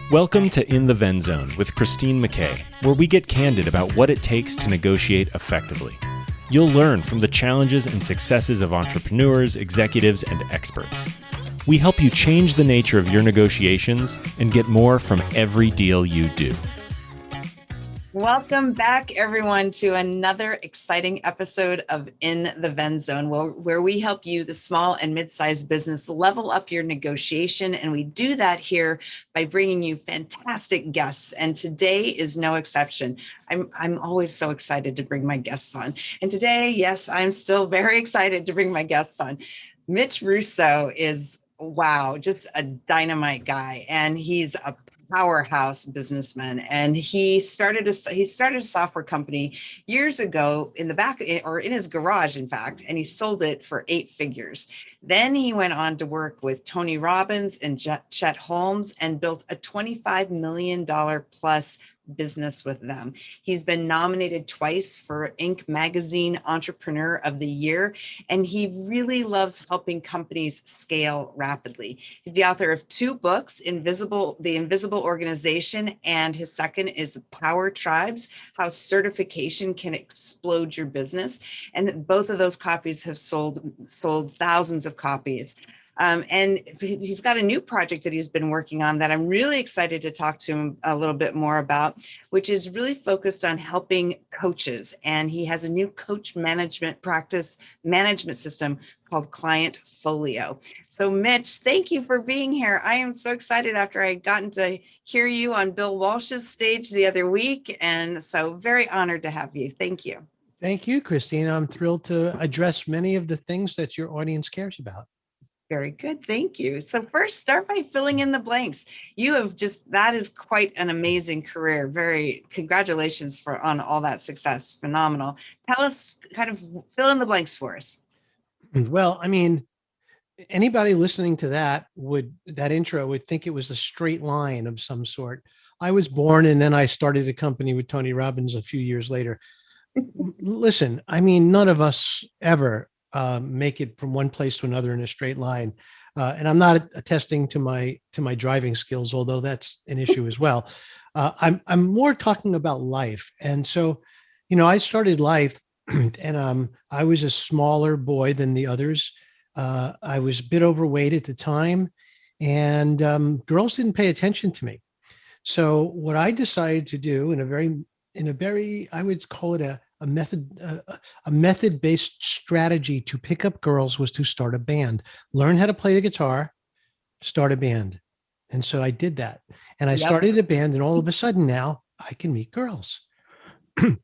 Welcome to In the Venn Zone with Christine McKay, where we get candid about what it takes to negotiate effectively. You'll learn from the challenges and successes of entrepreneurs, executives, and experts. We help you change the nature of your negotiations and get more from every deal you do. Welcome back, everyone, to another exciting episode of In the Venn Zone, where we help you, the small and mid-sized business, level up your negotiation. And we do that here by bringing you fantastic guests. And today is no exception. I'm always so excited to bring my guests on. And today, yes, I'm still very excited to bring my guests on. Mitch Russo is, wow, just a dynamite guy. And he's a powerhouse businessman, and he started a software company years ago in his garage, in fact, and he sold it for 8 figures. Then he went on to work with Tony Robbins and Chet Holmes and built a $25 million plus business with them. He's been nominated twice for Inc. magazine Entrepreneur of the Year, and he really loves helping companies scale rapidly. He's the author of 2 books, The Invisible Organization, and his second is Power Tribes, How Certification Can Explode Your Business. And both of those copies have sold thousands of copies. And he's got a new project that he's been working on that I'm really excited to talk to him a little bit more about, which is really focused on helping coaches. And he has a new coach management system called Client Folio. So Mitch, thank you for being here. I am so excited after I gotten to hear you on Bill Walsh's stage the other week. And so very honored to have you. Thank you. Thank you, Christine. I'm thrilled to address many of the things that your audience cares about. Very good. Thank you. So first, start by filling in the blanks. That is quite an amazing career. Congratulations on all that success. Phenomenal. Tell us, kind of fill in the blanks for us. Well, I mean, anybody listening to that intro would think it was a straight line of some sort. I was born and then I started a company with Tony Robbins a few years later. Listen, I mean, none of us ever make it from one place to another in a straight line. And I'm not attesting to my driving skills, although that's an issue as well. I'm more talking about life. And so, I started life and I was a smaller boy than the others. I was a bit overweight at the time, and girls didn't pay attention to me. So what I decided to do in a very, I would call it a method-based strategy to pick up girls was to start a band, learn how to play the guitar, start a band. And so I did that. And I started a band, and all of a sudden now I can meet girls.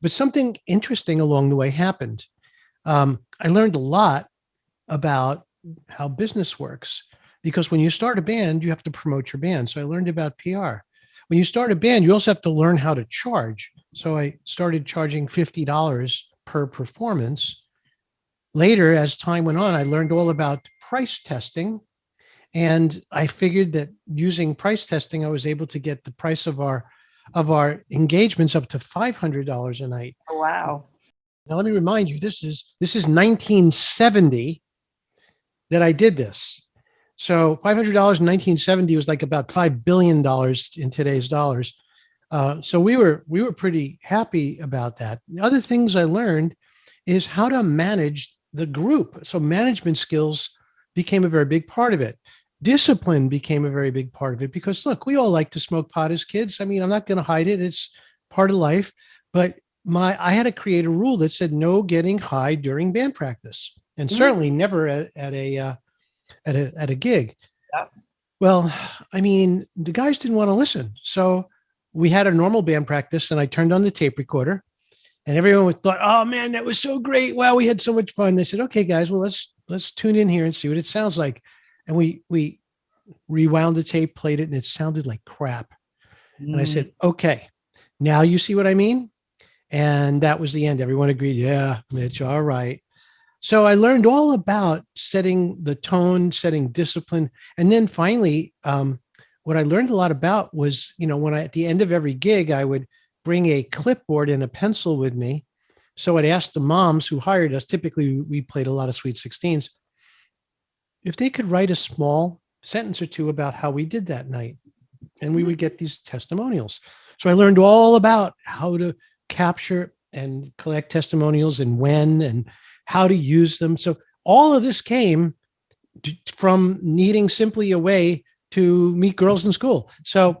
But something interesting along the way happened. I learned a lot about how business works, because when you start a band, you have to promote your band. So I learned about PR. When you start a band, you also have to learn how to charge. So I started charging $50 per performance. Later, as time went on, I learned all about price testing. And I figured that using price testing, I was able to get the price of our engagements up to $500 a night. Oh, wow. Now, let me remind you, this is 1970 that I did this. So $500 in 1970 was like about $5 billion in today's dollars. So we were pretty happy about that. The other things I learned is how to manage the group. So management skills became a very big part of it. Discipline became a very big part of it, because look, we all like to smoke pot as kids. I mean, I'm not going to hide it. It's part of life. But I had to create a rule that said no getting high during band practice, and certainly never at a gig. Yep. Well, I mean, the guys didn't want to listen. So we had a normal band practice, and I turned on the tape recorder, and everyone thought, oh man, that was so great. Wow, we had so much fun. They said, okay, guys, well, let's tune in here and see what it sounds like. And we rewound the tape, played it, and it sounded like crap. And I said, okay, now you see what I mean? And that was the end. Everyone agreed. Yeah, Mitch, all right. So I learned all about setting the tone, setting discipline. And then finally, what I learned a lot about was, when at the end of every gig, I would bring a clipboard and a pencil with me. So I'd ask the moms who hired us, typically we played a lot of Sweet 16s, if they could write a small sentence or two about how we did that night. and we would get these testimonials. So I learned all about how to capture and collect testimonials and when and how to use them. So all of this came from needing simply a way to meet girls in school. So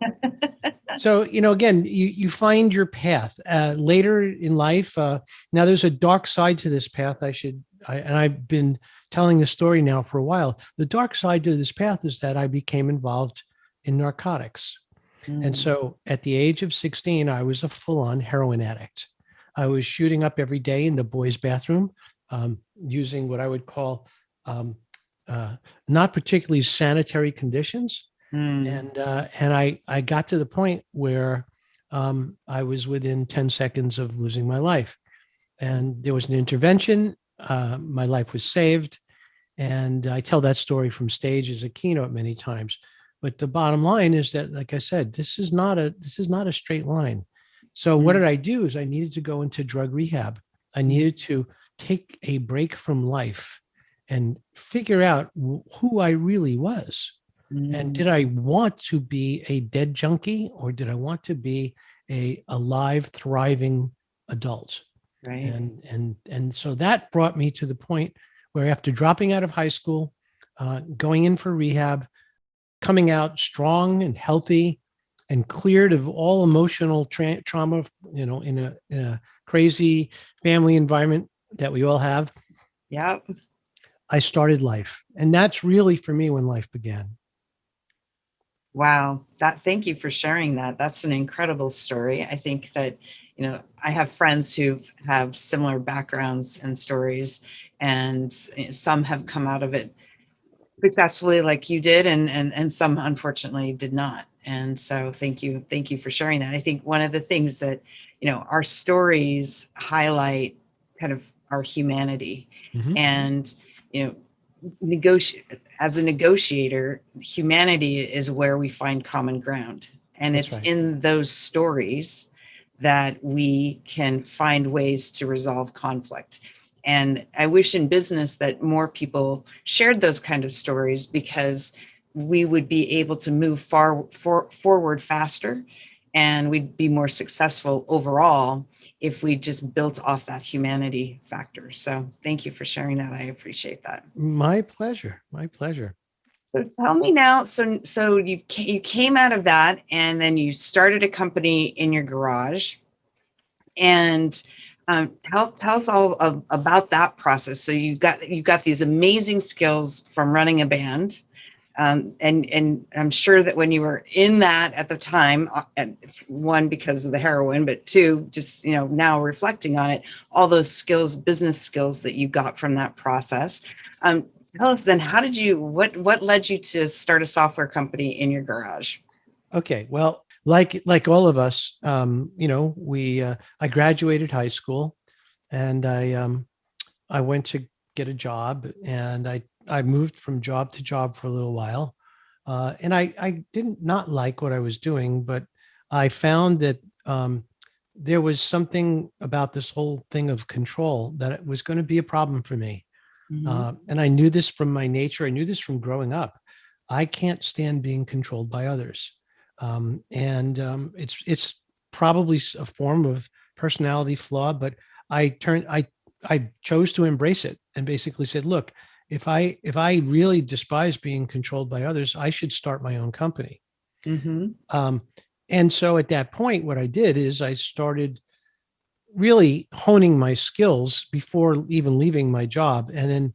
again, you find your path later in life. Now there's a dark side to this path. And I've been telling this story now for a while. The dark side to this path is that I became involved in narcotics. And so at the age of 16, I was a full-on heroin addict. I was shooting up every day in the boys' bathroom, using what I would call not particularly sanitary conditions. And I got to the point where I was within 10 seconds of losing my life. And there was an intervention. My life was saved. And I tell that story from stage as a keynote many times. But the bottom line is that, like I said, this is not a straight line. So what did I do is I needed to go into drug rehab. I needed to take a break from life and figure out who I really was. And did I want to be a dead junkie, or did I want to be a alive, thriving adult? Right. And so that brought me to the point where, after dropping out of high school, going in for rehab, coming out strong and healthy and cleared of all emotional trauma, in a crazy family environment that we all have. Yep. I started life. And that's really, for me, when life began. Wow. Thank you for sharing that. That's an incredible story. I think that, I have friends who have similar backgrounds and stories, and some have come out of it successfully like you did, and some unfortunately did not. And so thank you for sharing that. I think one of the things that, our stories highlight kind of our humanity. And, as a negotiator, humanity is where we find common ground. And That's it's right. in those stories that we can find ways to resolve conflict. And I wish in business that more people shared those kind of stories, because we would be able to move forward faster, and we'd be more successful overall if we just built off that humanity factor. So thank you for sharing that. I appreciate that. My pleasure. My pleasure. So tell me now, so you came out of that, and then you started a company in your garage, and tell us all about that process. So you got these amazing skills from running a band. And I'm sure that when you were in that at the time, one, because of the heroin, but two, just, now reflecting on it, all those business skills that you got from that process. Tell us then, what led you to start a software company in your garage? Okay. Well, like all of us, I graduated high school, and I went to get a job, and I moved from job to job for a little while. And I did not like what I was doing, but I found that there was something about this whole thing of control that it was going to be a problem for me. And I knew this from my nature. I knew this from growing up. I can't stand being controlled by others. It's probably a form of personality flaw, but I chose to embrace it and basically said, look, if I really despise being controlled by others, I should start my own company. And so at that point, what I did is I started really honing my skills before even leaving my job. And then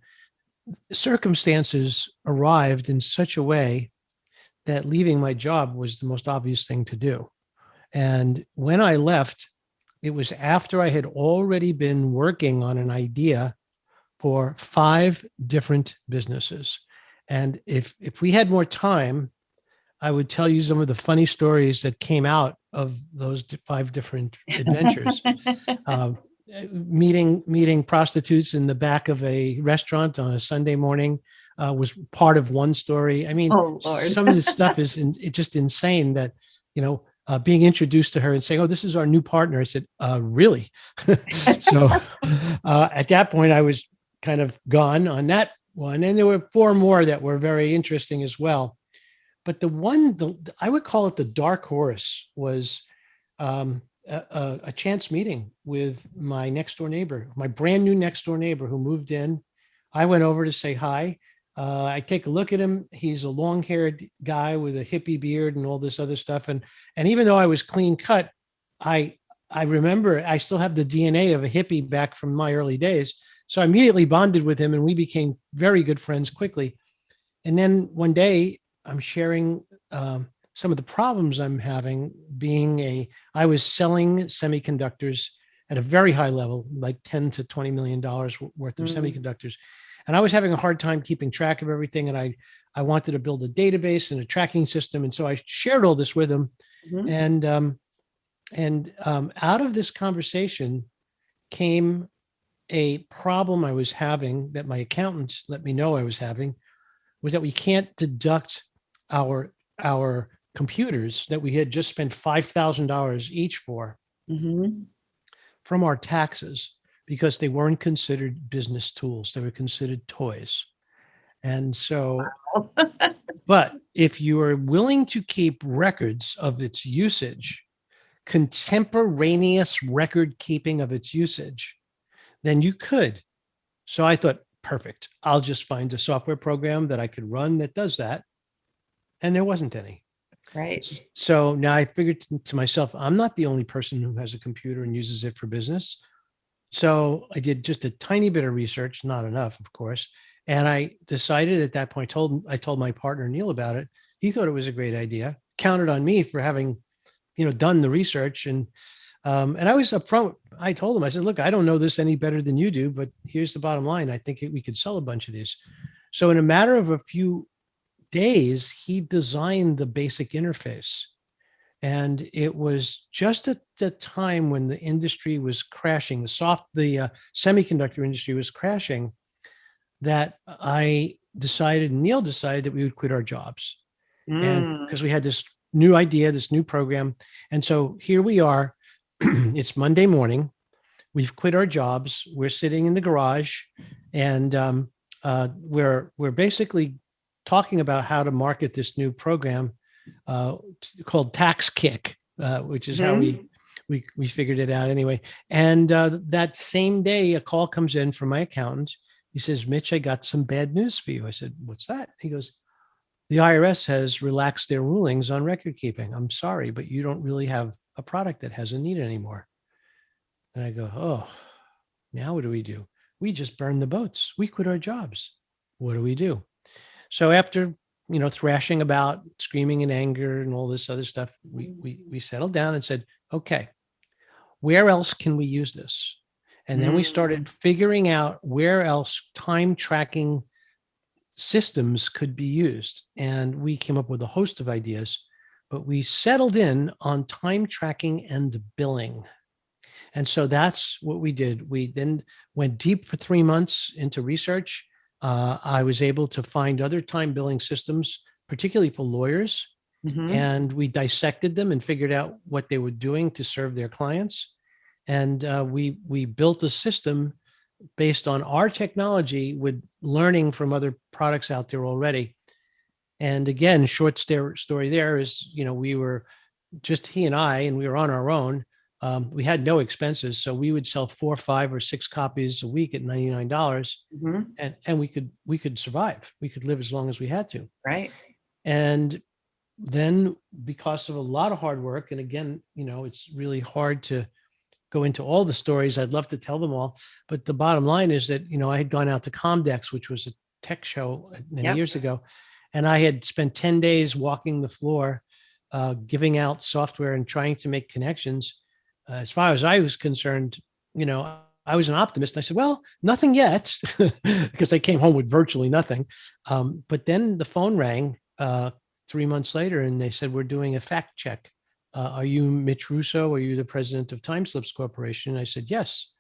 circumstances arrived in such a way that leaving my job was the most obvious thing to do. And when I left, it was after I had already been working on an idea for 5 different businesses. And if we had more time, I would tell you some of the funny stories that came out of those 5 different adventures. Meeting prostitutes in the back of a restaurant on a Sunday morning was part of one story. I mean, some of this stuff is just insane that, being introduced to her and saying, "Oh, this is our new partner." I said, "Really?" So at that point, I was kind of gone on that one. And there were 4 more that were very interesting as well. but I would call it the dark horse was a chance meeting with my next door neighbor, my brand new next door neighbor who moved in. I went over to say hi. I take a look at him. He's a long-haired guy with a hippie beard and all this other stuff. And even though I was clean cut, I remember I still have the DNA of a hippie back from my early days. So I immediately bonded with him and we became very good friends quickly. And then one day I'm sharing some of the problems I'm having I was selling semiconductors at a very high level, like 10 to $20 million worth of semiconductors. And I was having a hard time keeping track of everything. And I wanted to build a database and a tracking system. And so I shared all this with him. And out of this conversation came a problem I was having that my accountant let me know I was having, was that we can't deduct our computers that we had just spent $5,000 each for from our taxes because they weren't considered business tools. They were considered toys. And so, but if you are willing to keep records of its usage, contemporaneous record keeping of its usage, then you could. So I thought, perfect. I'll just find a software program that I could run that does that. And there wasn't any. Right. So now I figured to myself, I'm not the only person who has a computer and uses it for business. So I did just a tiny bit of research, not enough, of course. And I decided at that point, I told my partner, Neil, about it. He thought it was a great idea, counted on me for having, done the research. And I was upfront. I told him, I said, look, I don't know this any better than you do, but here's the bottom line. I think we could sell a bunch of these. So in a matter of a few days, he designed the basic interface. And it was just at the time when the industry was crashing, the semiconductor industry was crashing, that I decided, Neil decided, that we would quit our jobs. And because we had this new idea, this new program. And so here we are. It's Monday morning. We've quit our jobs. We're sitting in the garage, and we're basically talking about how to market this new program called Tax Kick, which is how we figured it out anyway. And that same day, a call comes in from my accountant. He says, Mitch, I got some bad news for you. I said, what's that? He goes, the IRS has relaxed their rulings on record keeping. I'm sorry, but you don't really have a product that has a need anymore. And I go, oh, now what do we do? We just burned the boats. We quit our jobs. What do we do? So after, thrashing about, screaming in anger and all this other stuff, we settled down and said, okay, where else can we use this? And then we started figuring out where else time tracking systems could be used. And we came up with a host of ideas, but we settled in on time tracking and billing. And so that's what we did. We then went deep for 3 months into research. I was able to find other time billing systems, particularly for lawyers. And we dissected them and figured out what they were doing to serve their clients. And we built a system based on our technology with learning from other products out there already. And again, short story there is, we were just he and I, and we were on our own. We had no expenses. So we would sell 4, 5, or 6 copies a week at $99. And we could survive. We could live as long as we had to. Right. And then because of a lot of hard work, and again, it's really hard to go into all the stories. I'd love to tell them all. But the bottom line is that, I had gone out to Comdex, which was a tech show many years ago. And I had spent 10 days walking the floor, giving out software and trying to make connections. As far as I was concerned, I was an optimist. I said, well, nothing yet, because I came home with virtually nothing. But then the phone rang 3 months later, and they said, we're doing a fact check. Are you Mitch Russo? Are you the president of Timeslips Corporation? And I said, yes.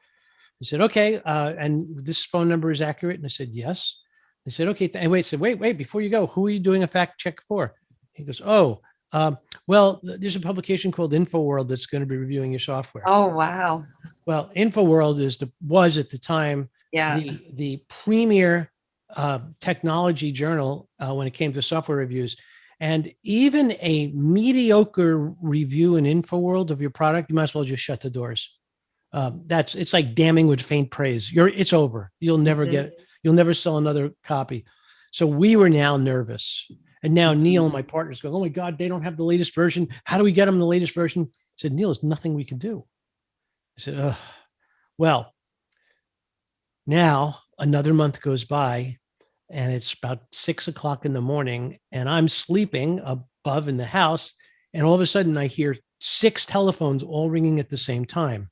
They said, okay. And this phone number is accurate? And I said, yes. They said, okay. Wait, before you go, who are you doing a fact check for? He goes, well, there's a publication called InfoWorld that's going to be reviewing your software. Oh, wow. Well, InfoWorld was at the time the premier technology journal when it came to software reviews. And even a mediocre review in InfoWorld of your product, you might as well just shut the doors. It's like damning with faint praise. It's over. You'll never sell another copy. So we were now nervous. And now Neil and my partners go, oh my God, they don't have the latest version. How do we get them the latest version? I said, Neil, there's nothing we can do. I said, ugh. Well, now another month goes by and it's about 6 o'clock in the morning and I'm sleeping above in the house. And all of a sudden I hear 6 telephones all ringing at the same time.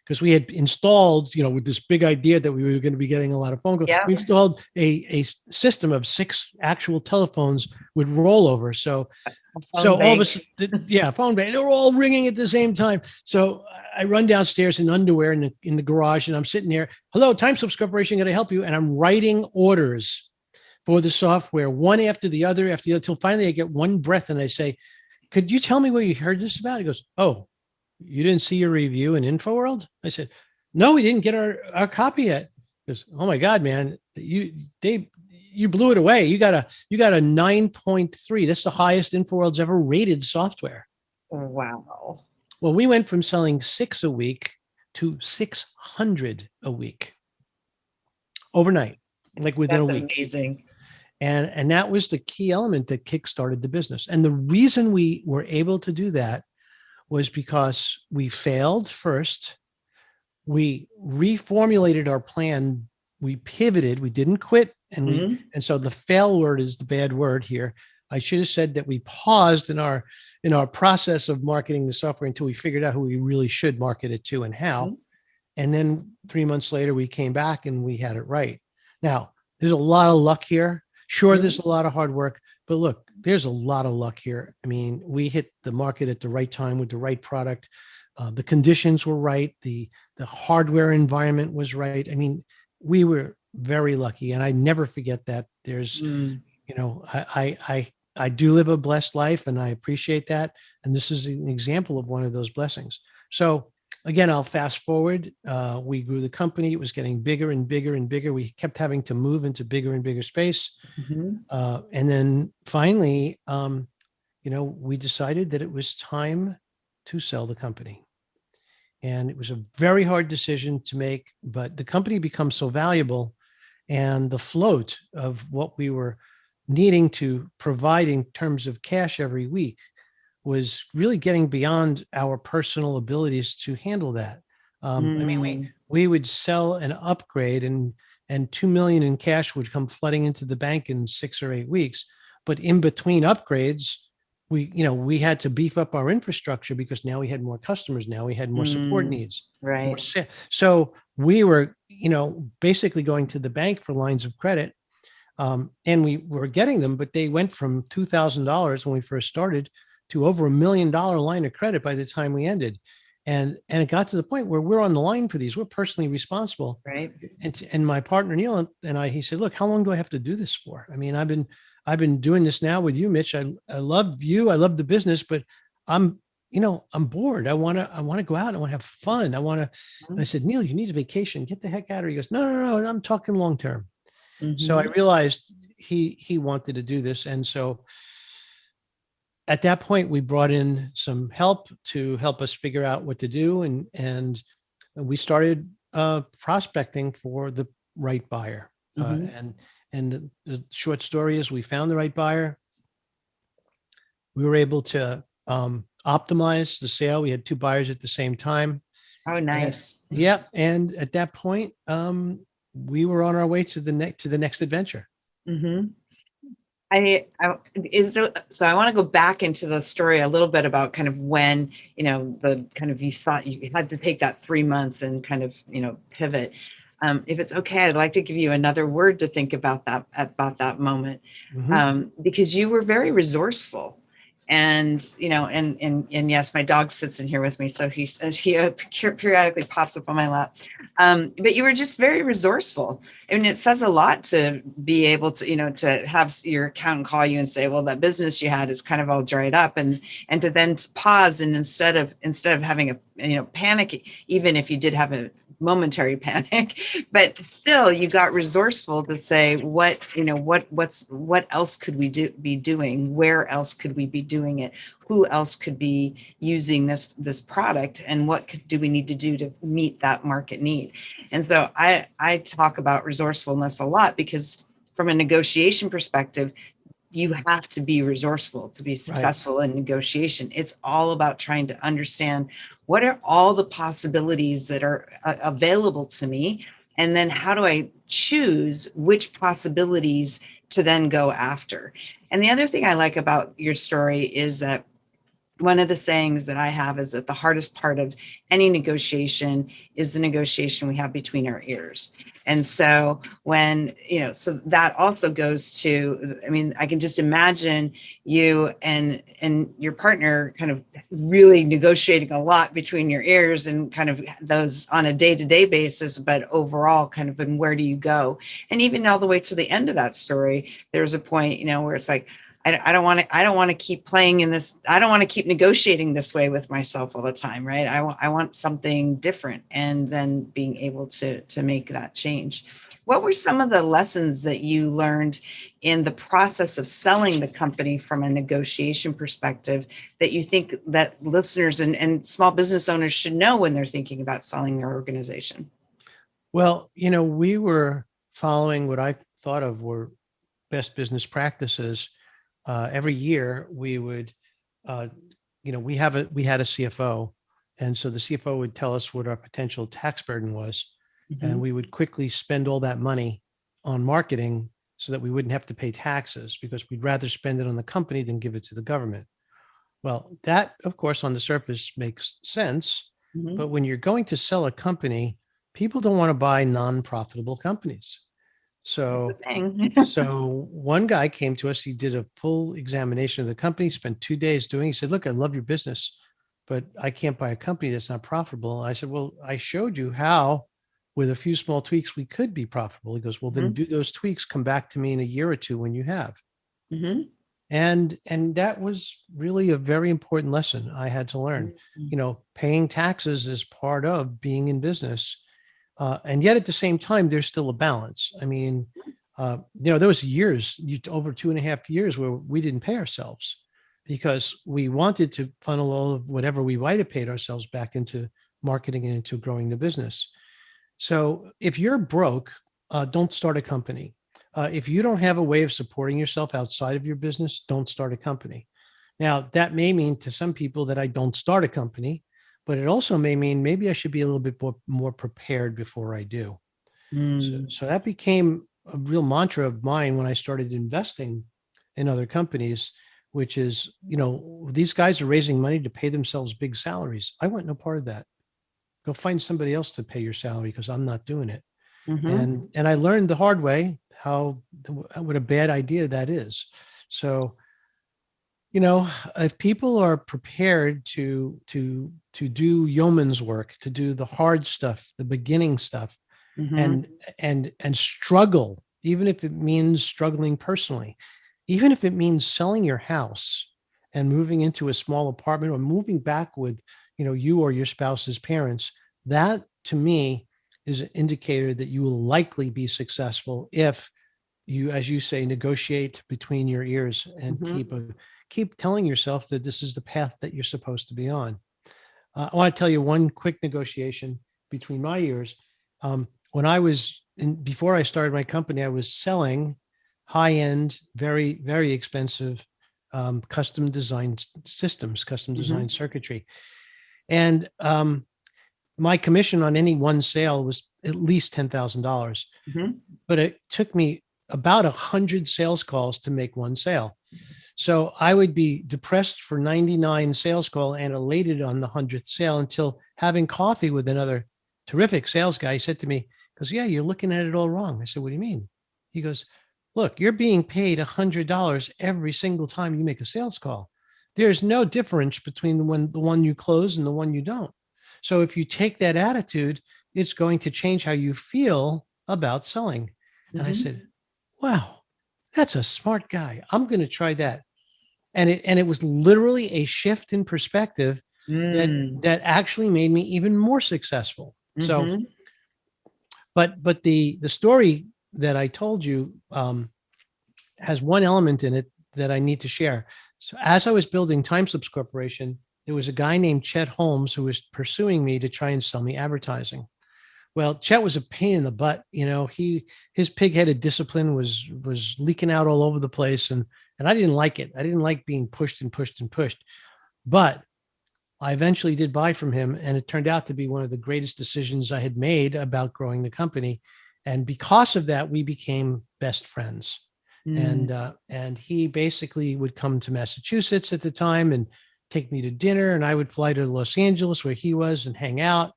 Because we had installed, with this big idea that we were going to be getting a lot of phone calls, we installed a system of 6 actual telephones with rollover. So all of a sudden, phone bank, they're all ringing at the same time. So I run downstairs in underwear in the garage and I'm sitting there. Hello, Timeslips Corporation, can I help you? And I'm writing orders for the software, one after the other, until finally I get one breath and I say, could you tell me what you heard this about? He goes, oh, you didn't see your review in InfoWorld? I said, no, we didn't get our copy yet. He goes, oh my God, man, you blew it away. You got a 9.3. That's the highest InfoWorld's ever rated software. Wow. Well, we went from selling 6 a week to 600 a week overnight, like within a week. That's amazing. And that was the key element that kickstarted the business. And the reason we were able to do that was because we failed first. We reformulated our plan. We pivoted. We didn't quit. And so the fail word is the bad word here. I should have said that we paused in our process of marketing the software until we figured out who we really should market it to and how. And then 3 months later, we came back and we had it right. Now, there's a lot of luck here. Sure, there's a lot of hard work, but look, there's a lot of luck here. I mean, we hit the market at the right time with the right product. The conditions were right. The hardware environment was right. I mean, we were very lucky, and I never forget that. There's, I do live a blessed life, and I appreciate that. And this is an example of one of those blessings. So again, I'll fast forward. We grew the company. It was getting bigger and bigger and bigger. We kept having to move into bigger and bigger space. And then finally, we decided that it was time to sell the company. And it was a very hard decision to make, but the company becomes so valuable and the float of what we were needing to provide in terms of cash every week was really getting beyond our personal abilities to handle that. I mean, we would sell an upgrade and $2 million in cash would come flooding into the bank in 6 or 8 weeks. But in between upgrades, we had to beef up our infrastructure because now we had more customers. Now we had more support needs. Right. So we were, basically going to the bank for lines of credit. And we were getting them, but they went from $2,000 when we first started to over $1 million line of credit by the time we ended. And it got to the point where we're on the line for these. We're personally responsible. Right. And my partner, Neil, and he said, look, how long do I have to do this for? I mean, I've been doing this now with you, Mitch. I love you. I love the business, but I'm bored. I want to go out. I want to have fun. I said, Neil, you need a vacation. Get the heck out of here. He goes, no, I'm talking long-term. So I realized he wanted to do this. And so at that point, we brought in some help to help us figure out what to do. And we started prospecting for the right buyer. And the short story is we found the right buyer. We were able to optimize the sale. We had 2 buyers at the same time. Oh, nice. And at that point, we were on our way to the next adventure. I want to go back into the story a little bit about kind of when, you thought you had to take that 3 months and kind of, pivot. If it's okay, I'd like to give you another word to think about that moment, because you were very resourceful. And, and yes, my dog sits in here with me. So he periodically pops up on my lap. But you were just very resourceful. I mean, it says a lot to be able to, to have your accountant call you and say, well, that business you had is kind of all dried up, and to then pause. And instead of having a, panic, even if you did have a momentary panic, but still you got resourceful to say, what else could we be doing? Where else could we be doing it? Who else could be using this product? And do we need to do to meet that market need? And so I talk about resourcefulness a lot, because from a negotiation perspective, you have to be resourceful to be successful in negotiation. It's all about trying to understand what are all the possibilities that are available to me, and then how do I choose which possibilities to then go after. And the other thing I like about your story is that one of the sayings that I have is that the hardest part of any negotiation is the negotiation we have between our ears. And so so that also goes to, I mean, I can just imagine you and your partner kind of really negotiating a lot between your ears, and kind of those on a day-to-day basis, but overall kind of, and where do you go? And even all the way to the end of that story, there's a point, where it's like, I don't want to keep playing in this. I don't want to keep negotiating this way with myself all the time, right? I want something different, and then being able to make that change. What were some of the lessons that you learned in the process of selling the company from a negotiation perspective that you think that listeners and small business owners should know when they're thinking about selling their organization? Well, we were following what I thought of were best business practices. Every year we would, we had a CFO. And so the CFO would tell us what our potential tax burden was. Mm-hmm. And we would quickly spend all that money on marketing so that we wouldn't have to pay taxes, because we'd rather spend it on the company than give it to the government. Well, that, of course, on the surface makes sense. Mm-hmm. But when you're going to sell a company, people don't want to buy non-profitable companies. So one guy came to us. He did a full examination of the company, spent 2 days doing. He said, "Look, I love your business, but I can't buy a company that's not profitable." I said, "Well, I showed you how, with a few small tweaks, we could be profitable." He goes, "Well, then do those tweaks. Come back to me in a year or two when you have." Mm-hmm. And that was really a very important lesson I had to learn. Mm-hmm. Paying taxes is part of being in business. And yet at the same time, there's still a balance. I mean, there was years, over 2.5 years, where we didn't pay ourselves because we wanted to funnel all of whatever we might have paid ourselves back into marketing and into growing the business. So if you're broke, don't start a company. If you don't have a way of supporting yourself outside of your business, don't start a company. Now, that may mean to some people that I don't start a company, but it also may mean maybe I should be a little bit more prepared before I do. So that became a real mantra of mine when I started investing in other companies, which is, these guys are raising money to pay themselves big salaries. I want no part of that. Go find somebody else to pay your salary, because I'm not doing it. Mm-hmm. And I learned the hard way what a bad idea that is. So, if people are prepared to do yeoman's work, to do the hard stuff, the beginning stuff, mm-hmm. and struggle, even if it means struggling personally, even if it means selling your house and moving into a small apartment, or moving back with, you or your spouse's parents, that to me is an indicator that you will likely be successful if you, as you say, negotiate between your ears and mm-hmm. keep telling yourself that this is the path that you're supposed to be on. I want to tell you one quick negotiation between my ears. When I was before I started my company, I was selling high-end, very, very expensive custom designed systems, custom designed mm-hmm. circuitry. And my commission on any one sale was at least $10,000. Mm-hmm. But it took me about 100 sales calls to make one sale. So I would be depressed for 99 sales call and elated on the 100th sale, until having coffee with another terrific sales guy, he said to me, goes, "Yeah, you're looking at it all wrong." I said, "What do you mean?" He goes, "Look, you're being paid $100 every single time you make a sales call. There's no difference between the one you close and the one you don't. So if you take that attitude, it's going to change how you feel about selling." Mm-hmm. And I said, "Wow, that's a smart guy. I'm going to try that." And it was literally a shift in perspective that actually made me even more successful. Mm-hmm. So But the story that I told you has one element in it that I need to share. So as I was building TimeSlips Corporation, there was a guy named Chet Holmes who was pursuing me to try and sell me advertising. Well, Chet was a pain in the butt. His pig-headed discipline was leaking out all over the place, and I didn't like it. I didn't like being pushed and pushed and pushed. But I eventually did buy from him, and it turned out to be one of the greatest decisions I had made about growing the company. And because of that, we became best friends. And he basically would come to Massachusetts at the time and take me to dinner, and I would fly to Los Angeles where he was and hang out.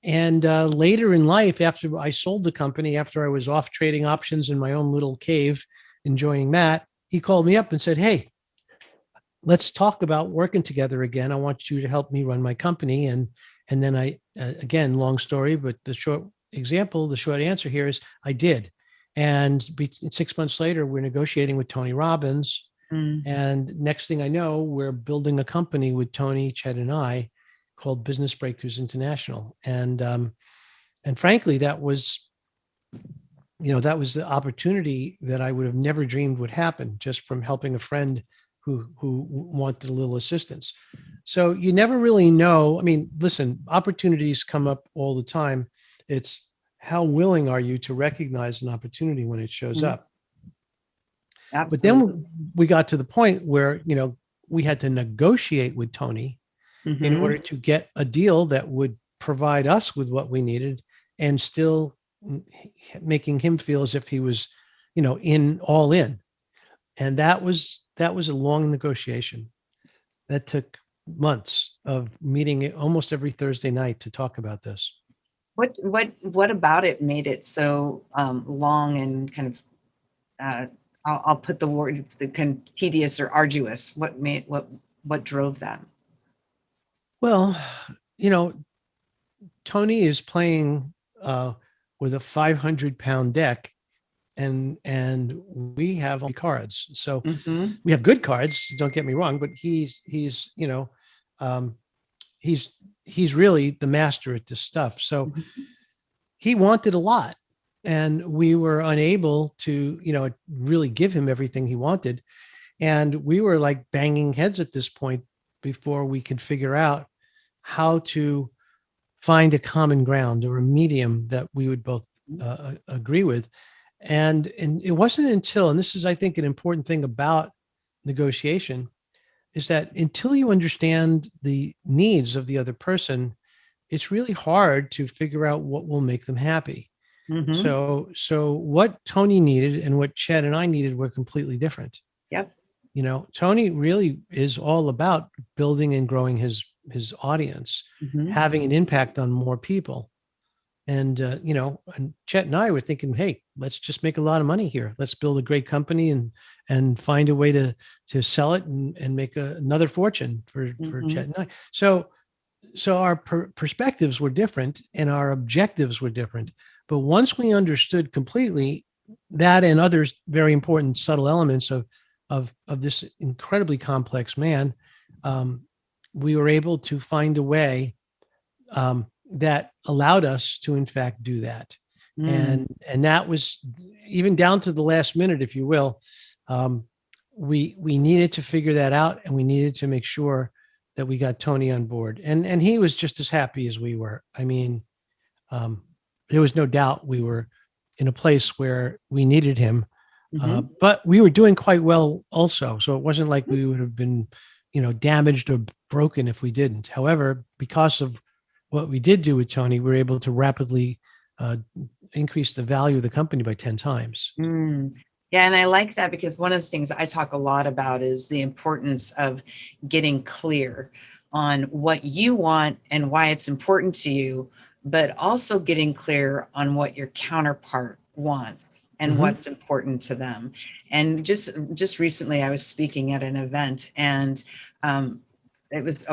And later in life, after I sold the company, after I was off trading options in my own little cave, enjoying that, he called me up and said, "Hey, let's talk about working together again. I want you to help me run my company." And then I, again, long story, but the short answer here is I did. And 6 months later, we're negotiating with Tony Robbins. And next thing I know, we're building a company with Tony, Chet, and I called Business Breakthroughs International. And frankly, that was the opportunity that I would have never dreamed would happen, just from helping a friend who wanted a little assistance. So you never really know. I mean, listen, opportunities come up all the time. It's how willing are you to recognize an opportunity when it shows up? Absolutely. But then we got to the point where, we had to negotiate with Tony in order to get a deal that would provide us with what we needed and still making him feel as if he was, all in. And that was a long negotiation that took months of meeting almost every Thursday night to talk about this. What about it made it so long and kind of I'll put the word, it's the kind of tedious or arduous. What drove that? Well, Tony is playing with a 500-pound deck, and we have only cards. So we have good cards. Don't get me wrong, but he's really the master at this stuff. So he wanted a lot, and we were unable to, really give him everything he wanted. And we were like banging heads at this point before we could figure out how to find a common ground or a medium that we would both agree with. And it wasn't until, and this is, I think, an important thing about negotiation, is that until you understand the needs of the other person, it's really hard to figure out what will make them happy. So what Tony needed and what Chet and I needed were completely different. Yep. Tony really is all about building and growing his audience, having an impact on more people. And, and Chet and I were thinking, hey, let's just make a lot of money here. Let's build a great company and find a way to sell it and make another fortune for Chet and I. So our perspectives were different and our objectives were different. But once we understood completely that and other very important subtle elements of this incredibly complex man, we were able to find a way that allowed us to, in fact, do that. And that was even down to the last minute, if you will. We needed to figure that out, and we needed to make sure that we got Tony on board. And he was just as happy as we were. I mean, there was no doubt we were in a place where we needed him, but we were doing quite well also. So it wasn't like we would have been, damaged or broken if we didn't. However, because of what we did do with Tony, we were able to rapidly increase the value of the company by 10 times. Yeah. And I like that, because one of the things I talk a lot about is the importance of getting clear on what you want and why it's important to you, but also getting clear on what your counterpart wants and what's important to them. And just recently I was speaking at an event, and it was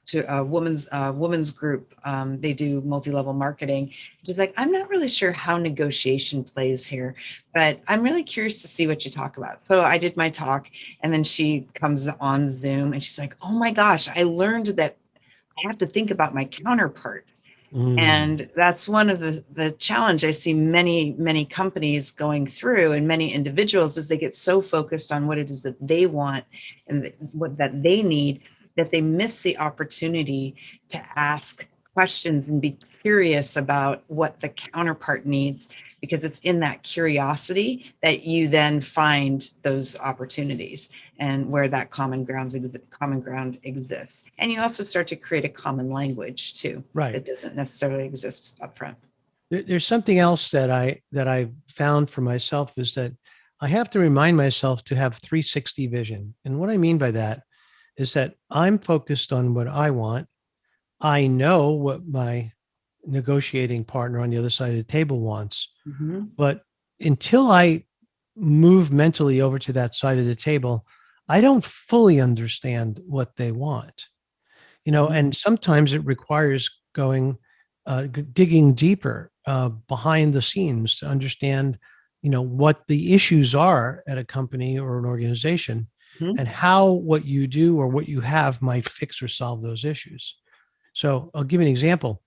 to a women's group. They do multi-level marketing. She's like, I'm not really sure how negotiation plays here, but I'm really curious to see what you talk about. So I did my talk, and then she comes on Zoom and she's like, oh my gosh, I learned that I have to think about my counterpart. And that's one of the challenge I see many companies going through, and many individuals, is they get so focused on what it is that they want and what that they need, that they miss the opportunity to ask questions and be curious about what the counterpart needs, because it's in that curiosity that you then find those opportunities and where that common ground exists. And you also start to create a common language too, Right. that doesn't necessarily exist up front. There's something else that I found for myself, is that I have to remind myself to have 360 vision. And what I mean by that is that I'm focused on what I want. I know what my negotiating partner on the other side of the table wants. Mhm. But until I move mentally over to that side of the table, I don't fully understand what they want. And sometimes it requires digging deeper behind the scenes to understand, what the issues are at a company or an organization, Mhm. and how what you do or what you have might fix or solve those issues. So I'll give you an example.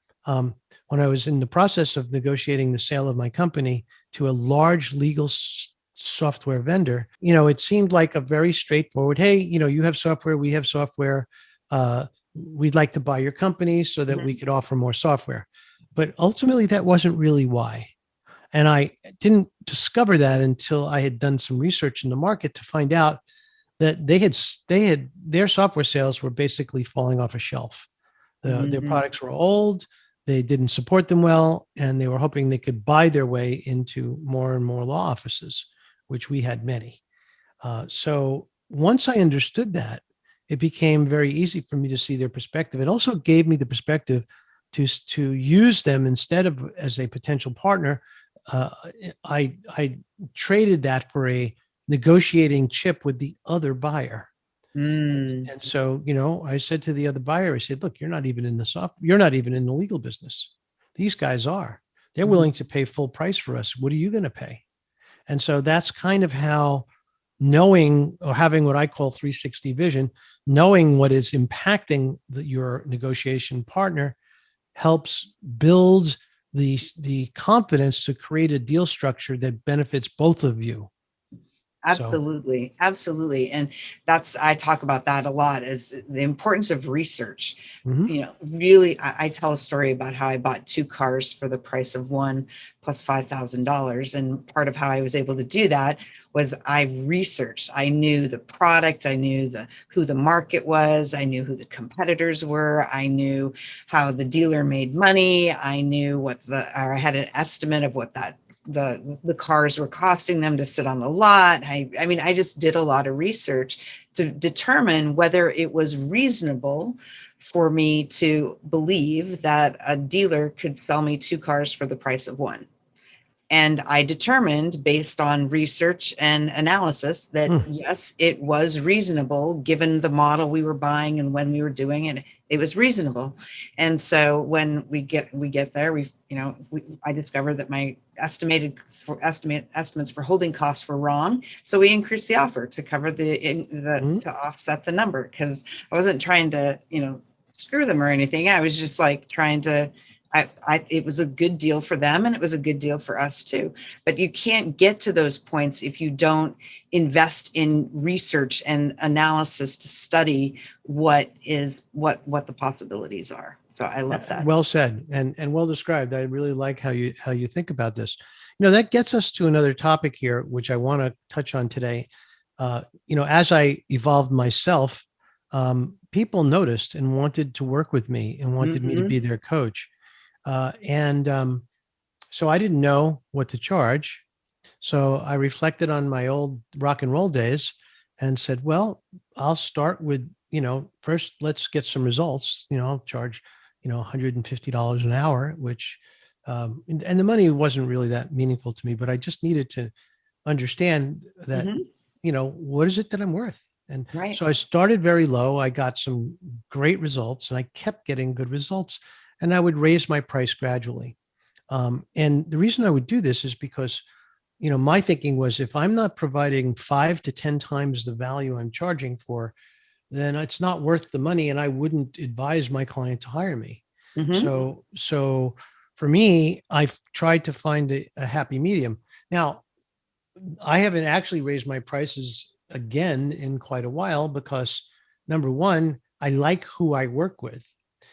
When I was in the process of negotiating the sale of my company to a large legal software vendor, it seemed like a very straightforward, hey, you have software, we have software. We'd like to buy your company so that we could offer more software. But ultimately, that wasn't really why. And I didn't discover that until I had done some research in the market to find out that their software sales were basically falling off a shelf. Their products were old, they didn't support them well, and they were hoping they could buy their way into more and more law offices, which we had many. So once I understood that, it became very easy for me to see their perspective. It also gave me the perspective to use them instead of as a potential partner. Uh, I traded that for a negotiating chip with the other buyer. Mm. And so, I said to the other buyer, I said, look, you're not even in you're not even in the legal business. These guys are. They're willing to pay full price for us. What are you going to pay? And so that's kind of how knowing, or having what I call 360 vision, knowing what is impacting your negotiation partner, helps build the confidence to create a deal structure that benefits both of you. Absolutely. Absolutely. And I talk about that a lot, is the importance of research. Really, I tell a story about how I bought 2 cars for the price of one plus $5,000. And part of how I was able to do that was I researched. I knew the product. I knew who the market was. I knew who the competitors were. I knew how the dealer made money. I knew or I had an estimate of what the cars were costing them to sit on the lot. I mean, I just did a lot of research to determine whether it was reasonable for me to believe that a dealer could sell me 2 cars for the price of one. And I determined, based on research and analysis, that yes, it was reasonable given the model we were buying and when we were doing it. It was reasonable. And so when we get there, I discovered that my estimates for holding costs were wrong. So we increased the offer to cover to offset the number, because I wasn't trying to, screw them or anything. I was just like trying to, it was a good deal for them and it was a good deal for us too. But you can't get to those points if you don't invest in research and analysis to study what the possibilities are. So I love that. Well said and well described. I really like how you think about this. That gets us to another topic here, which I want to touch on today. As I evolved myself, people noticed and wanted to work with me and wanted me to be their coach. So I didn't know what to charge. So I reflected on my old rock and roll days and said, well, I'll start with, first let's get some results. I'll charge, $150 an hour, which, and the money wasn't really that meaningful to me, but I just needed to understand that, what is it that I'm worth? And so I started very low. I got some great results and I kept getting good results, and I would raise my price gradually. And the reason I would do this is because, my thinking was, if I'm not providing 5 to 10 times the value I'm charging for, then it's not worth the money and I wouldn't advise my client to hire me. Mhm. So for me, I've tried to find a happy medium. Now, I haven't actually raised my prices again in quite a while because number one, I like who I work with,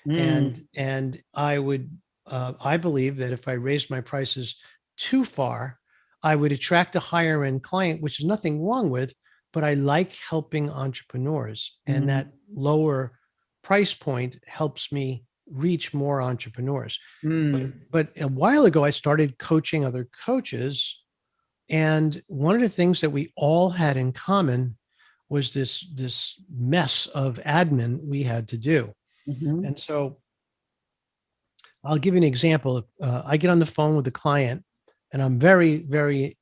Mm. and I believe that if I raised my prices too far, I would attract a higher end client, which is nothing wrong with, but I like helping entrepreneurs, and Mm. that lower price point helps me reach more entrepreneurs. But Mm. but a while ago, I started coaching other coaches, and one of the things that we all had in common was this mess of admin we had to do. Mhm. And so I'll give you an example. I get on the phone with a client, and I'm very, very,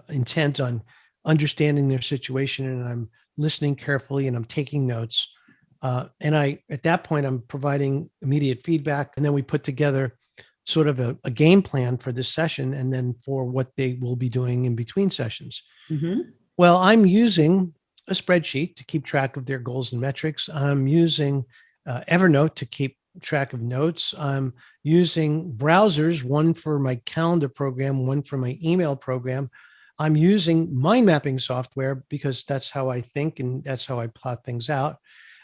intent on understanding their situation, and I'm listening carefully, and I'm taking notes. At that point, I'm providing immediate feedback, and then we put together sort of a game plan for this session, and then for what they will be doing in between sessions. Mhm. Well, I'm using a spreadsheet to keep track of their goals and metrics. I'm using Evernote to keep track of notes. I'm using browsers, one for my calendar program, one for my email program. I'm using mind mapping software because that's how I think and that's how I plot things out.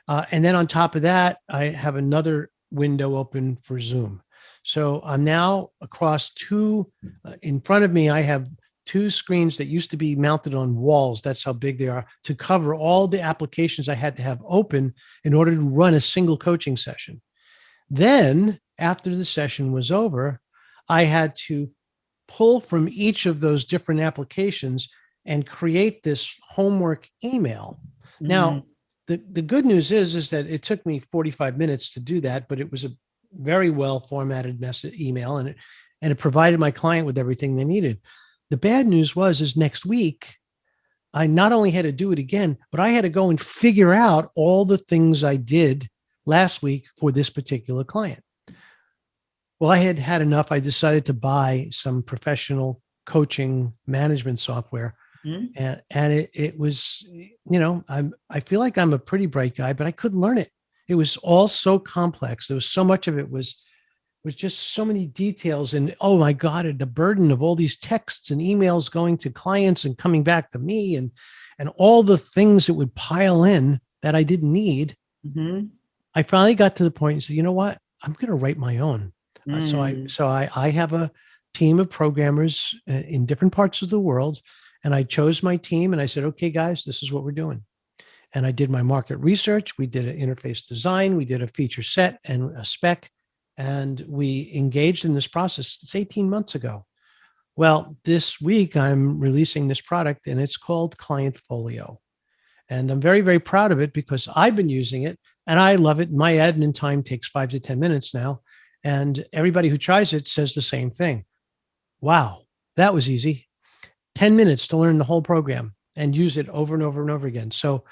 And then on top of that, I have another window open for Zoom. So I'm now across in front of me, I have two screens that used to be mounted on walls. That's how big they are to cover all the applications I had to have open in order to run a single coaching session. Then, after the session was over, I had to pull from each of those different applications and create this homework email. Mm. Now, the good news is that it took me 45 minutes to do that, but it was a very well formatted message email, and it provided my client with everything they needed. The bad news is next week I not only had to do it again, but I had to go and figure out all the things I did last week for this particular client. Well, I had had enough. I decided to buy some professional coaching management software. Mm. And it was, I feel like I'm a pretty bright guy, but I couldn't learn it. It was all so complex. There was so much of it was just so many details. And oh my God, and the burden of all these texts and emails going to clients and coming back to me, and all the things that would pile in that I didn't need. Mhm. I finally got to the point and said, you know what? I'm going to write my own. Mm. I have a team of programmers in different parts of the world, and I chose my team and I said, okay, guys, this is what we're doing. And I did my market research. We did an interface design. We did a feature set and a spec, and we engaged in this process. It's 18 months ago. Well, this week I'm releasing this product, and it's called Client Folio. And I'm very, very proud of it because I've been using it and I love it. My admin time takes 5 to 10 minutes now. And everybody who tries it says the same thing. Wow, that was easy. 10 minutes to learn the whole program and use it over and over and over again. So,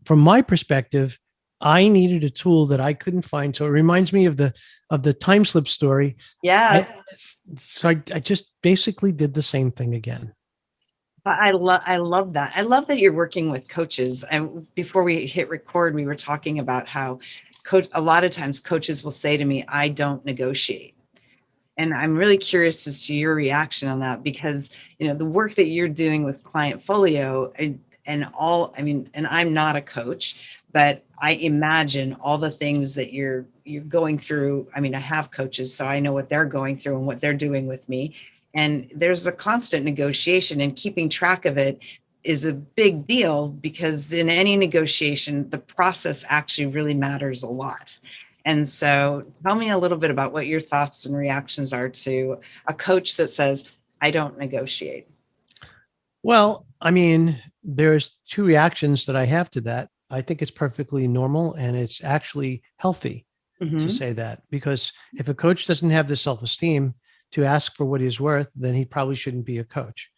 from my perspective, I needed a tool that I couldn't find. So it reminds me of the time slip story. Yeah. I I just basically did the same thing again. I love that. I love that you're working with coaches. And before we hit record, we were talking about how a lot of times coaches will say to me, I don't negotiate. And I'm really curious as to your reaction on that, because the work that you're doing with Client Folio and I'm not a coach, but I imagine all the things that you're going through. I mean, I have coaches, so I know what they're going through and what they're doing with me. And there's a constant negotiation, and keeping track of it is a big deal, because in any negotiation, the process actually really matters a lot. And so tell me a little bit about what your thoughts and reactions are to a coach that says, I don't negotiate. Well, I mean, there's two reactions that I have to that. I think it's perfectly normal and it's actually healthy to Mm-hmm. say that, because if a coach doesn't have the self-esteem to ask for what he's worth, then he probably shouldn't be a coach.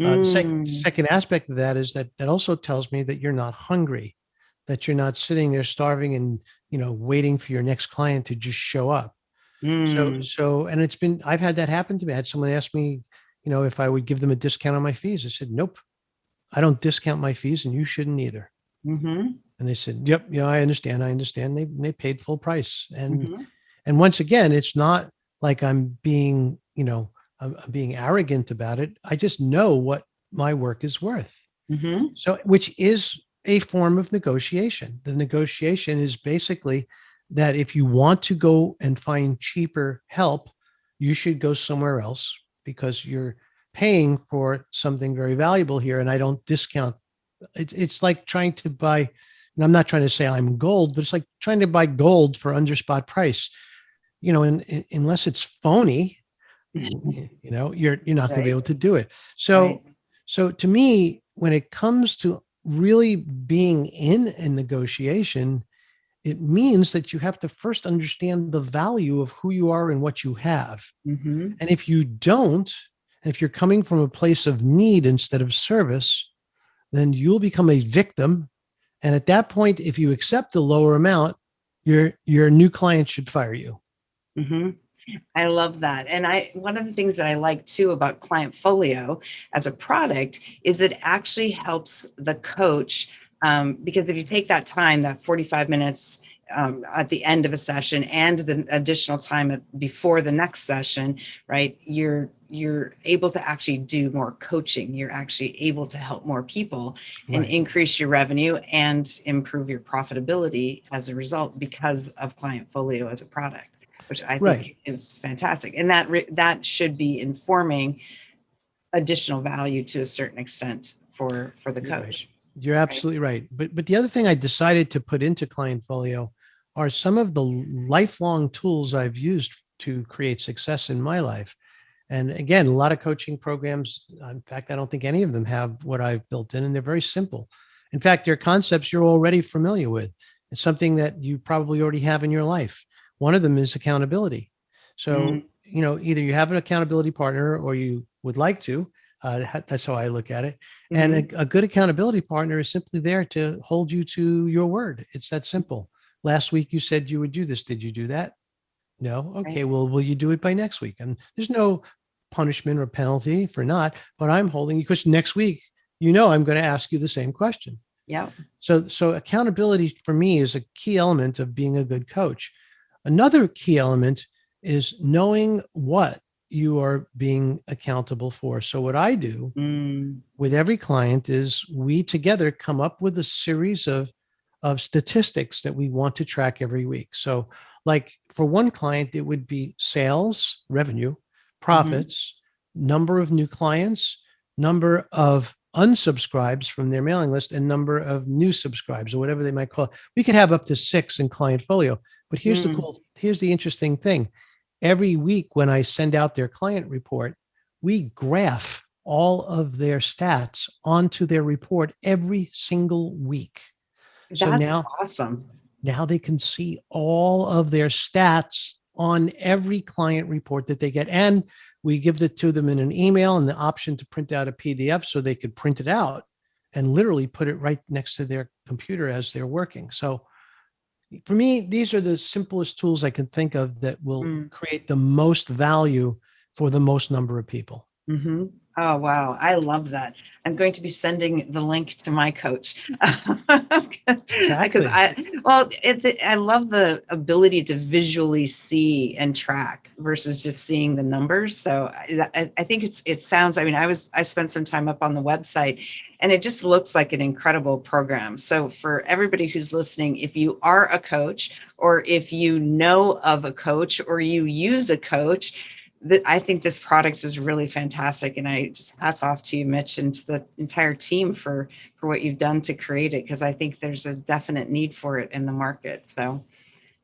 Mm. Second aspect of that is that also tells me that you're not hungry, that you're not sitting there starving and waiting for your next client to just show up. Mm. And I've had that happen to me. I had someone ask me, if I would give them a discount on my fees. I said, nope, I don't discount my fees, and you shouldn't either. Mm-hmm. And they said, yep, I understand. They paid full price. Mm-hmm. And once again, it's not like I'm being, I'm being arrogant about it. I just know what my work is worth. Mm-hmm. So, which is a form of negotiation. The negotiation is basically that if you want to go and find cheaper help, you should go somewhere else because you're paying for something very valuable here. And I don't discount. It's like trying to buy, and I'm not trying to say I'm gold, but it's like trying to buy gold for under spot price. Unless it's phony, you're not going to be able to do it. So to me, when it comes to really being in a negotiation, it means that you have to first understand the value of who you are and what you have. Mm-hmm. And if you don't, and if you're coming from a place of need instead of service, then you'll become a victim. And at that point, if you accept a lower amount, your new client should fire you. Mm-hmm. I love that. And one of the things that I like too about Client Folio as a product is it actually helps the coach. Because if you take that time, that 45 minutes at the end of a session and the additional time before the next session, right, you're able to actually do more coaching. You're actually able to help more people and increase your revenue and improve your profitability as a result because of Client Folio as a product, which I think is fantastic. And that should be informing additional value to a certain extent for the coach. You're absolutely right. But the other thing I decided to put into Client Folio are some of the lifelong tools I've used to create success in my life. And again, a lot of coaching programs, in fact, I don't think any of them have what I've built in, and they're very simple. In fact, they're concepts you're already familiar with. It's something that you probably already have in your life. One of them is accountability. So, either you have an accountability partner or you would like to. That's how I look at it. Mm-hmm. And a good accountability partner is simply there to hold you to your word. It's that simple. Last week, you said you would do this. Did you do that? No. Okay. Well, will you do it by next week? And there's no punishment or penalty for not, but I'm holding you because next week, I'm going to ask you the same question. Yeah. So accountability for me is a key element of being a good coach. Another key element is knowing what you are being accountable for. So what I do with every client is we together come up with a series of statistics that we want to track every week. So like for one client, it would be sales, revenue, profits, number of new clients, number of unsubscribes from their mailing list, and number of new subscribes or whatever they might call it. We could have up to 6 in Client Folio. But here's the interesting thing. Every week when I send out their client report, we graph all of their stats onto their report every single week. That's awesome. Now they can see all of their stats on every client report that they get. And we give it to them in an email and the option to print out a PDF so they could print it out and literally put it right next to their computer as they're working. So for me, these are the simplest tools I can think of that will create the most value for the most number of people. Mm-hmm. Oh, wow. I love that. I'm going to be sending the link to my coach. Exactly. I love the ability to visually see and track versus just seeing the numbers. So I think it sounds, I spent some time up on the website and it just looks like an incredible program. So for everybody who's listening, if you are a coach or if you know of a coach or you use a coach, I think this product is really fantastic. And I just hats off to you, Mitch, and to the entire team for what you've done to create it, because I think there's a definite need for it in the market. So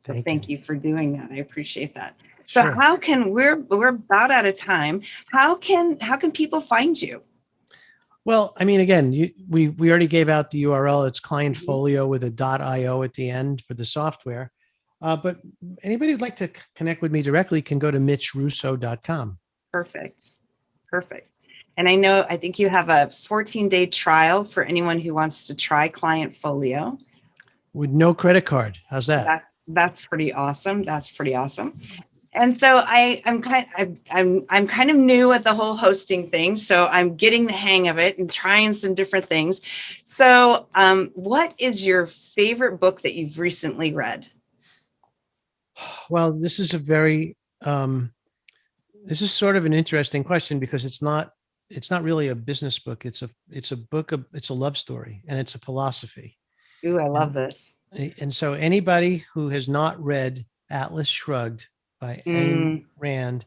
thank you for doing that. I appreciate that. So how can we're about out of time. How can people find you? Well, again, we already gave out the URL. It's Client Folio with a .io at the end for the software. But anybody who'd like to connect with me directly can go to mitchrusso.com. Perfect. And I think you have a 14-day trial for anyone who wants to try Client Folio. With no credit card. How's that? That's pretty awesome. And so I'm kind of new at the whole hosting thing. So I'm getting the hang of it and trying some different things. So what is your favorite book that you've recently read? Well, this is this is sort of an interesting question because it's not really a business book. It's a book of, it's a love story and it's a philosophy. Ooh, I love And, this. and so anybody who has not read Atlas Shrugged by Mm, Ayn Rand,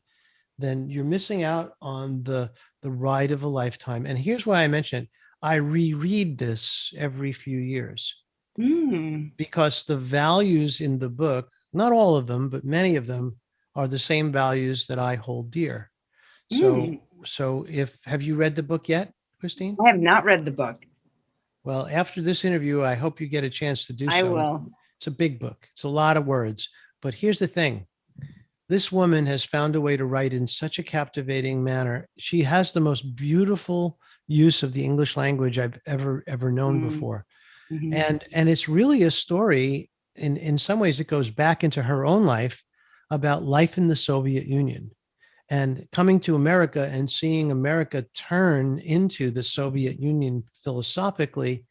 then you're missing out on the ride of a lifetime. And here's why I mention it. I reread this every few years mm, because the values in the book, not all of them, but many of them are the same values that I hold dear. mm. So if, have you read the book yet, Christine? I have not read the book. Well, after this interview, I hope you get a chance to do I so. will. It's a big book. It's a lot of words, but here's the thing. This woman has found a way to write in such a captivating manner. She has the most beautiful use of the English language I've ever known Mm, before. mhm, And it's really a story in some ways it goes back into her own life about life in the Soviet Union and coming to America and seeing America turn into the Soviet Union philosophically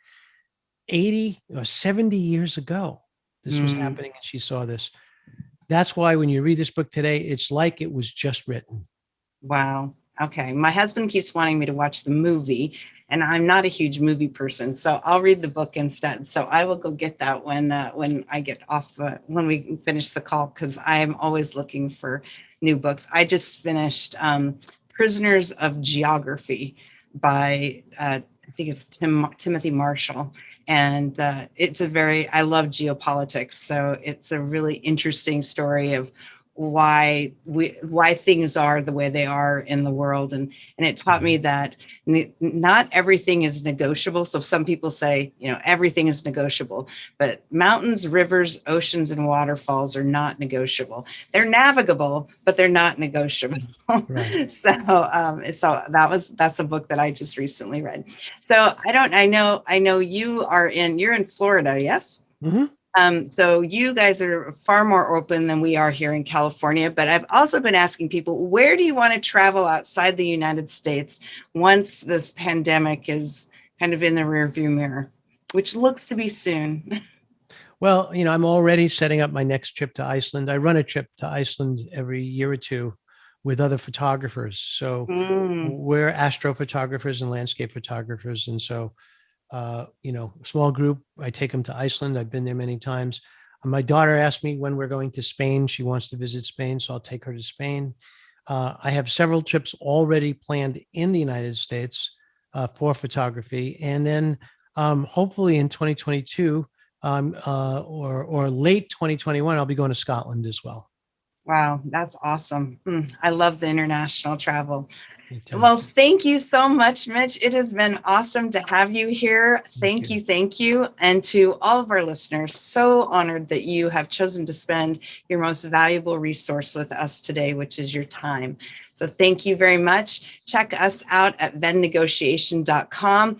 80 or 70 years ago. This was mm. happening and she saw this. That's why when you read this book today, it's like it was just written. Wow. Okay. My husband keeps wanting me to watch the movie, and I'm not a huge movie person, so I'll read the book instead. So I will go get that when I get off when we finish the call, because I am always looking for new books. I just finished Prisoners of Geography by I think it's Timothy Marshall. And I love geopolitics. So it's a really interesting story of why things are the way they are in the world. And it taught me that not everything is negotiable. So some people say, everything is negotiable, but mountains, rivers, oceans, and waterfalls are not negotiable. They're navigable, but they're not negotiable. Right. So that's a book that I just recently read. So I know you're in Florida, yes? Mhm. So you guys are far more open than we are here in California, but I've also been asking people, where do you want to travel outside the United States once this pandemic is kind of in the rearview mirror, which looks to be soon? Well, I'm already setting up my next trip to Iceland. I run a trip to Iceland every year or two with other photographers. So Mm, we're astrophotographers and landscape photographers. And so, small group, I take them to Iceland. I've been there many times. My daughter asked me when we're going to Spain. She wants to visit Spain, so I'll take her to Spain. I have several trips already planned in the United States for photography. And then hopefully in 2022 or late 2021, I'll be going to Scotland as well. wow, that's awesome. I love the international travel. Me too. Well, thank you so much, Mitch. It has been awesome to have you here. Thank you. Thank you. And to all of our listeners, so honored that you have chosen to spend your most valuable resource with us today, which is your time. So thank you very much. Check us out at vennegotiation.com.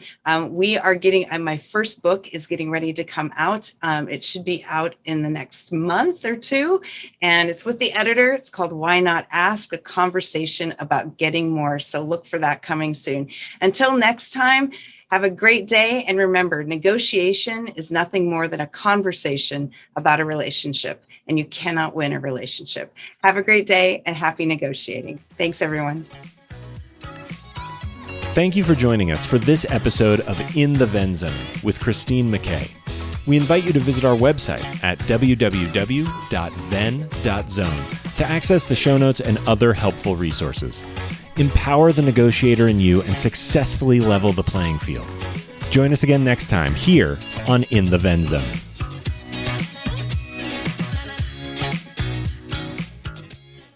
We are getting, my first book is getting ready to come out. It should be out in the next month or two. And it's with the editor. It's called Why Not Ask? A Conversation About Getting More. So look for that coming soon. Until next time, have a great day. And remember, negotiation is nothing more than a conversation about a relationship. And you cannot win a relationship. Have a great day and happy negotiating. Thanks, everyone. Thank you for joining us for this episode of In the Venn Zone with Christine McKay. We invite you to visit our website at www.venn.zone to access the show notes and other helpful resources. Empower the negotiator in you and successfully level the playing field. Join us again next time here on In the Venn Zone.